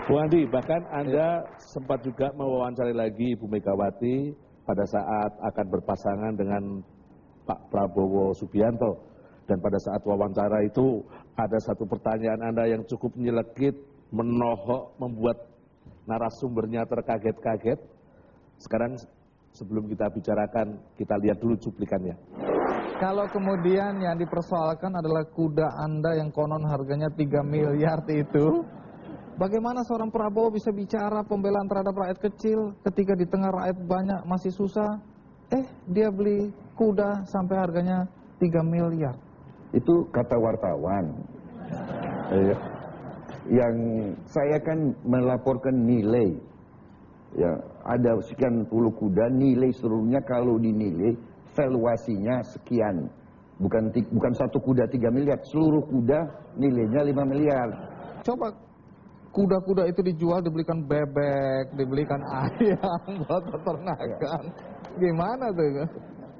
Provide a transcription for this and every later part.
Bu Andi, bahkan Anda sempat juga mewawancari lagi Ibu Megawati pada saat akan berpasangan dengan Pak Prabowo Subianto. Dan pada saat wawancara itu ada satu pertanyaan Anda yang cukup nyelekit, menohok, membuat narasumbernya terkaget-kaget. Sekarang sebelum kita bicarakan, kita lihat dulu cuplikannya. Kalau kemudian yang dipersoalkan adalah kuda Anda yang konon harganya 3 miliar itu, bagaimana seorang Prabowo bisa bicara pembelaan terhadap rakyat kecil ketika di tengah rakyat banyak masih susah? Dia beli kuda sampai harganya 3 miliar. Itu kata wartawan. Yang saya kan melaporkan nilai. Ya, ada sekian puluh kuda, nilai seluruhnya kalau dinilai valuasinya sekian. Bukan satu kuda 3 miliar, seluruh kuda nilainya 5 miliar. Coba kuda-kuda itu dijual, dibelikan bebek, dibelikan ayam buat peternakan. Gimana tuh?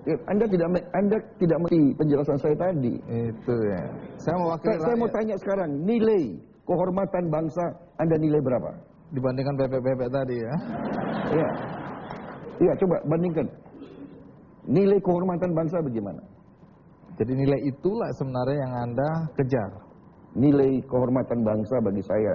Anda tidak mengerti penjelasan saya tadi. Itu ya. Saya mau tanya sekarang, nilai kehormatan bangsa Anda nilai berapa? Dibandingkan bebek-bebek tadi ya. Iya, coba bandingkan. Nilai kehormatan bangsa bagaimana? Jadi nilai itulah sebenarnya yang Anda kejar. Nilai kehormatan bangsa bagi saya.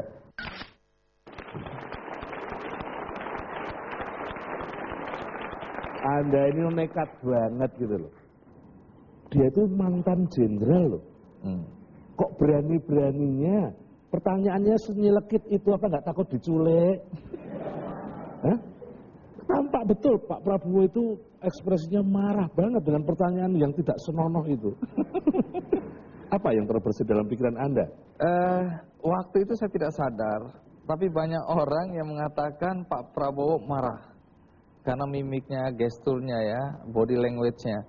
Anda ini nekat banget gitu loh. Dia itu mantan jenderal loh. Kok berani-beraninya? Pertanyaannya senyelekit itu apa nggak takut diculik? Hah? Tampak betul Pak Prabowo itu ekspresinya marah banget dengan pertanyaan yang tidak senonoh itu. Apa yang terbersit dalam pikiran Anda? Waktu itu saya tidak sadar, tapi banyak orang yang mengatakan Pak Prabowo marah. Karena mimiknya, gesturnya ya, body language-nya.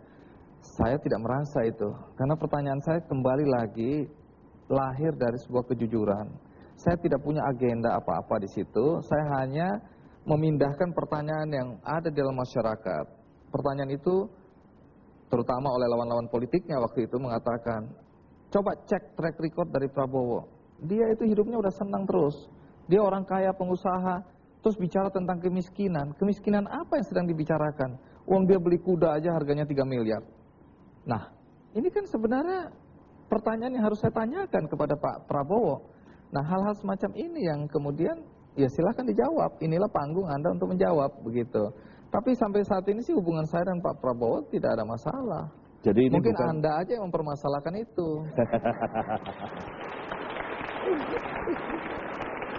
Saya tidak merasa itu. Karena pertanyaan saya kembali lagi lahir dari sebuah kejujuran. Saya tidak punya agenda apa-apa di situ. Saya hanya memindahkan pertanyaan yang ada di dalam masyarakat. Pertanyaan itu terutama oleh lawan-lawan politiknya waktu itu mengatakan, coba cek track record dari Prabowo. Dia itu hidupnya udah senang terus. Dia orang kaya, pengusaha. Terus bicara tentang kemiskinan. Kemiskinan apa yang sedang dibicarakan? Uang dia beli kuda aja harganya 3 miliar. Nah, ini kan sebenarnya pertanyaan yang harus saya tanyakan kepada Pak Prabowo. Nah, hal-hal semacam ini yang kemudian ya silahkan dijawab. Inilah panggung Anda untuk menjawab begitu. Tapi sampai saat ini sih hubungan saya dan Pak Prabowo tidak ada masalah. Jadi ini mungkin bukan... Anda aja yang mempermasalahkan itu.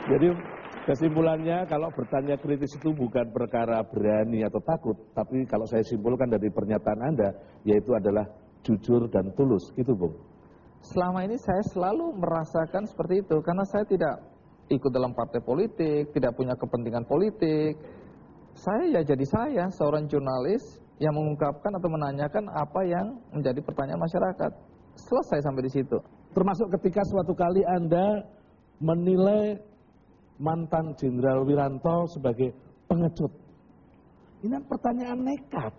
Jadi kesimpulannya kalau bertanya kritis itu bukan perkara berani atau takut, tapi kalau saya simpulkan dari pernyataan Anda, yaitu adalah jujur dan tulus, gitu Bung. Selama ini saya selalu merasakan seperti itu, karena saya tidak ikut dalam partai politik, tidak punya kepentingan politik. Saya ya jadi saya, seorang jurnalis yang mengungkapkan atau menanyakan apa yang menjadi pertanyaan masyarakat. Selesai sampai di situ. Termasuk ketika suatu kali Anda menilai mantan Jenderal Wiranto sebagai pengecut. Ini pertanyaan nekat.